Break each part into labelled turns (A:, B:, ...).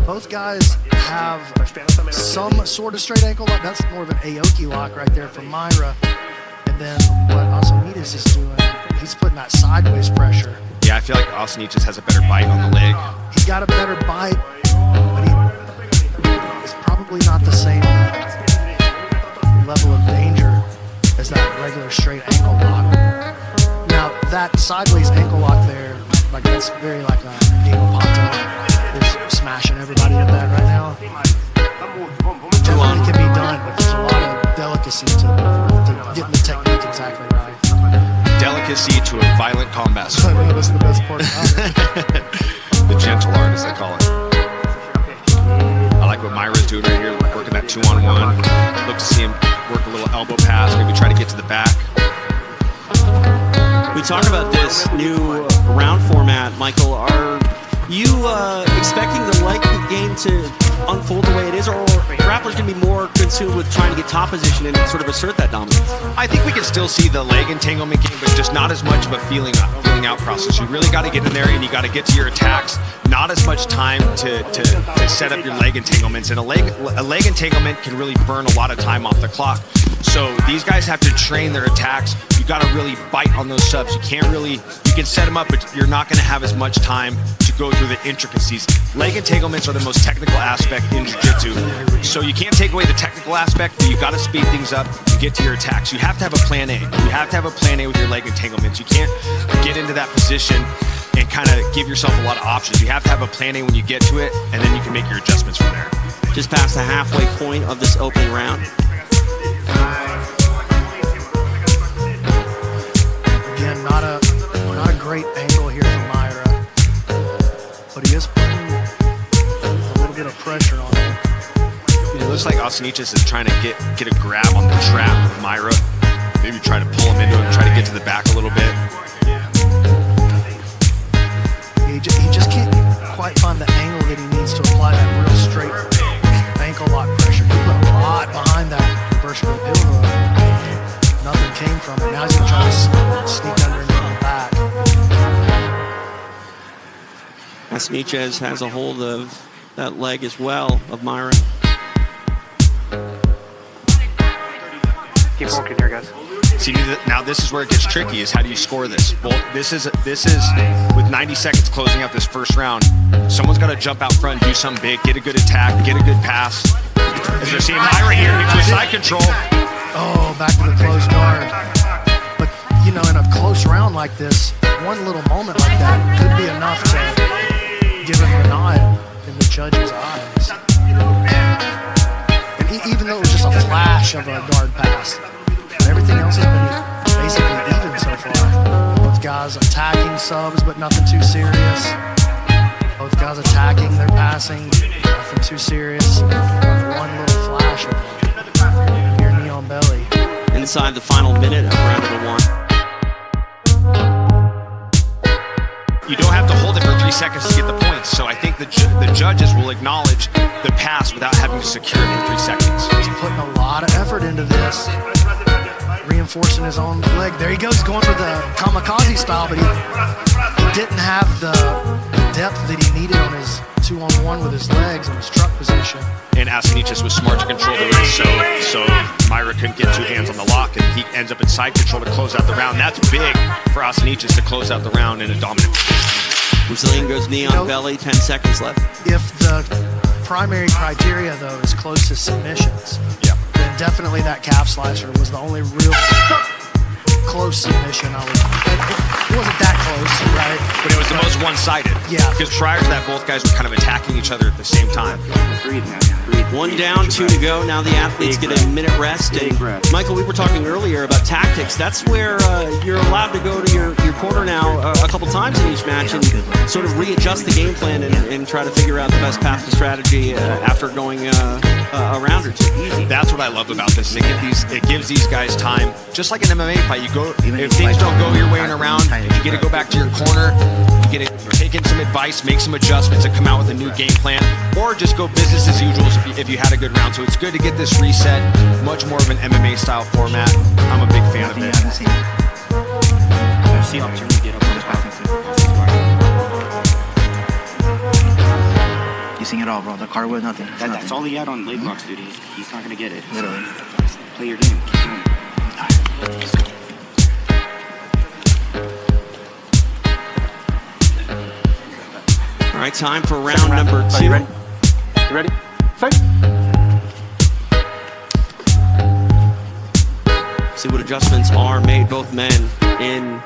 A: Both guys have some sort of straight ankle lock. That's more of an Aoki lock right there from Maira. And then what Assonitis is doing, he's putting that sideways pressure.
B: Yeah, I feel like Assonitis has a better bite on the leg.
A: He's got a better bite, but it's probably not the same level of danger as that regular straight ankle lock. Now, that sideways ankle lock there, like that's very like a Diego Pato is smashing everybody with that right now. Definitely can be done, but there's a lot of delicacy to getting the technique exactly right.
B: Delicacy to a violent combat.
A: I know, that's the best part about it.
B: The gentle art, as they call it. I like what Maira's doing right here, working that 2-on-1. Look to see him work a little elbow pass, maybe try to get to the back.
C: We talk about this new round format, Michael. Are you expecting the leg game to unfold the way it is, or grapplers going to be more consumed with trying to get top position and sort of assert that dominance?
B: I think we can still see the leg entanglement game, but just not as much of a feeling out process. You really got to get in there and you got to get to your attacks. Not as much time to set up your leg entanglements, and a leg entanglement can really burn a lot of time off the clock. So these guys have to train their attacks. You got to really bite on those subs. You can set them up, but you're not going to have as much time to go through the intricacies. Leg entanglements are the most technical aspect in jiu-jitsu. So you can't take away the technical aspect, but you got to speed things up to get to your attacks. You have to have a plan A. You have to have a plan A with your leg entanglements. You can't get into that position and kind of give yourself a lot of options. You have to have a plan A when you get to it, and then you can make your adjustments from there.
C: Just past the halfway point of this opening round.
A: Again, not a great angle here from Maira, but he is putting a little bit of pressure on him.
B: It looks like Assonitis is trying to get a grab on the trap of Maira. Maybe try to pull him into it, try to get to the back a little bit.
A: He just can't quite find the angle that he needs to apply that real straight ankle lock pressure. He put a lot behind that first reveal hook. Nothing came from it. Now he's going to try to sneak underneath the back.
C: Assonitis has a hold of that leg as well of Maira.
D: Keep working here, guys.
B: See, now this is where it gets tricky, is how do you score this? Well, this is with 90 seconds closing out this first round, someone's got to jump out front, do something big, get a good attack, get a good pass. As you're seeing Maira here, into side control.
A: Oh, back to the closed guard. But, you know, in a close round like this, one little moment like that could be enough to give him a nod in the judge's eyes. And even though it was just a flash of a guard pass, everything else has been basically even so far. Both guys attacking subs, but nothing too serious. Both guys attacking, they're passing, nothing too serious. One little flash of your knee on belly.
C: Inside the final minute of round number one.
B: You don't have to hold it for 3 seconds to get the points, so I think the judges will acknowledge the pass without having to secure it for 3 seconds.
A: He's putting a lot of effort into this. Reinforcing his own leg. There he goes, going for the kamikaze style, but he didn't have the depth that he needed on his 2-on-1 with his legs in his truck position.
B: And Assonitis was smart to control the wrist, so Maira couldn't get 2 hands on the lock, and he ends up in side control to close out the round. That's big for Assonitis to close out the round in a dominant position.
C: Brazilian goes knee on belly, 10 seconds left.
A: If the primary criteria, though, is closest submissions, then definitely that calf slicer was the only real close submission. It wasn't that close, right?
B: But it was the most one-sided.
A: Yeah.
B: Because prior to that, both guys were kind of attacking each other at the same time.
D: Breathe, man. Breathe.
C: One down, 2 to go. Now the athletes get a minute rest. And Michael, we were talking earlier about tactics. That's where you're allowed to go to your corner now a couple times in each match and sort of readjust the game plan and try to figure out the best path to strategy after going a round or two.
B: That's what I love about this. It gives these guys time, just like an MMA fight. You go, if things don't go your way in a round, you get to go back to your corner, you get to take in some advice, make some adjustments, and come out with a new game plan, or just go business as usual if you had a good round. So it's good to get this reset, much more of an MMA style format. I'm a big fan of it.
E: He's it all, bro. The cartwheel, nothing.
D: That's all he had on leg locks, dude. He's not gonna get it.
E: Literally.
D: Play your game. Keep going.
C: All right, time for round number 2.
D: You ready? You ready? Fight.
C: See what adjustments are made. Both men in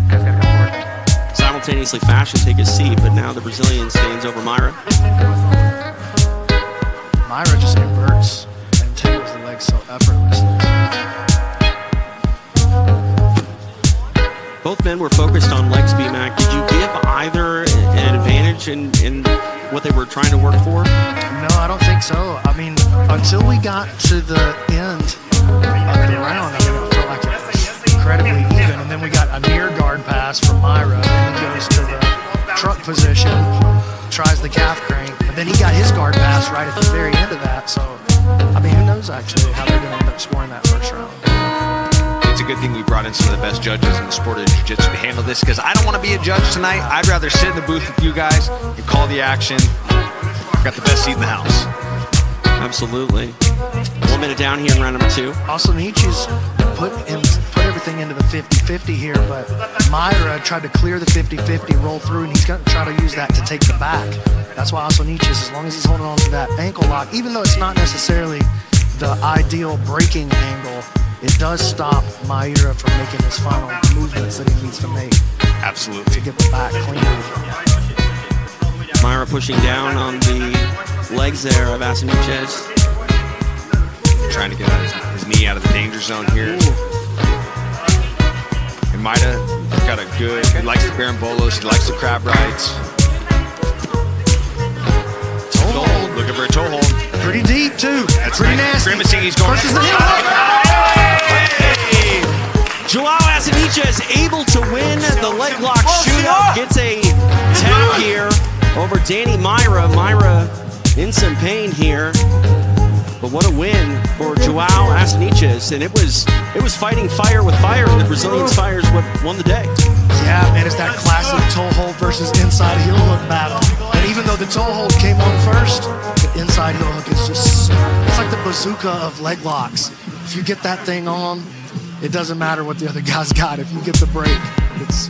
D: Guys gotta come forward.
C: simultaneously fashion take a seat, but now the Brazilian stands over Maira.
A: Maira just inverts and tangles the legs so effortlessly.
C: Both men were focused on legs, B-Mac. Did you give either an advantage in what they were trying to work for?
A: No, I don't think so. I mean, until we got to the end of the round, I mean, it felt like it was incredibly even. And then we got a near guard pass from Maira. Then he goes to the truck position, tries the calf crank, but then he got his guard pass right at the very end of that. So, I mean, who knows actually how they're going to end up scoring that first round.
B: It's a good thing we brought in some of the best judges in the sport of jiu-jitsu to handle this, because I don't want to be a judge tonight. I'd rather sit in the booth with you guys and call the action. Got the best seat in the house.
C: Absolutely. 1 minute down here in round number 2.
A: Assonitis put everything into the 50-50 here, but Maira tried to clear the 50-50, roll through, and he's going to try to use that to take the back. That's why Assonitis, as long as he's holding on to that ankle lock, even though it's not necessarily the ideal breaking angle, it does stop Maira from making his final movements that he needs to make
B: Absolutely.
A: to get the back clean.
C: Maira pushing down on the legs there of Assonitis.
B: Trying to get his knee out of the danger zone here. And Maira got a good, he likes the Barambolos, he likes the crab rides. Toe hold, looking for a toe hold.
A: Pretty deep, too.
B: That's
A: pretty
B: nice.
A: nasty.
B: Grimacing, he's going.
A: Versus the
C: João Assonitis able to win the leg lock shootout. Gets a tap here over Danny Maira. Maira in some pain here. But what a win for João Assonitis. And it was fighting fire with fire, and the Brazilian's fire is what won the day.
A: Yeah, man, it's that classic toe hold versus inside heel hook battle. And even though the toe hold came on first, the inside heel hook is just, it's like the bazooka of leg locks. If you get that thing on, it doesn't matter what the other guy's got. If you get the break, it's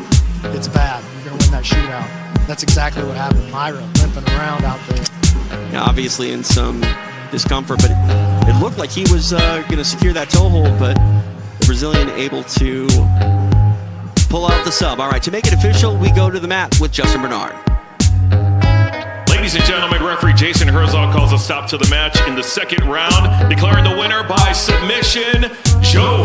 A: bad. You're going to win that shootout. That's exactly what happened. Maira limping around out there.
C: Now, obviously in some discomfort, but it looked like he was going to secure that toe hold, but the Brazilian able to pull out the sub. All right, to make it official, we go to the mat with Justin Bernard.
F: Ladies and gentlemen, referee Jason Herzog calls a stop to the match in the second round, declaring the winner by submission,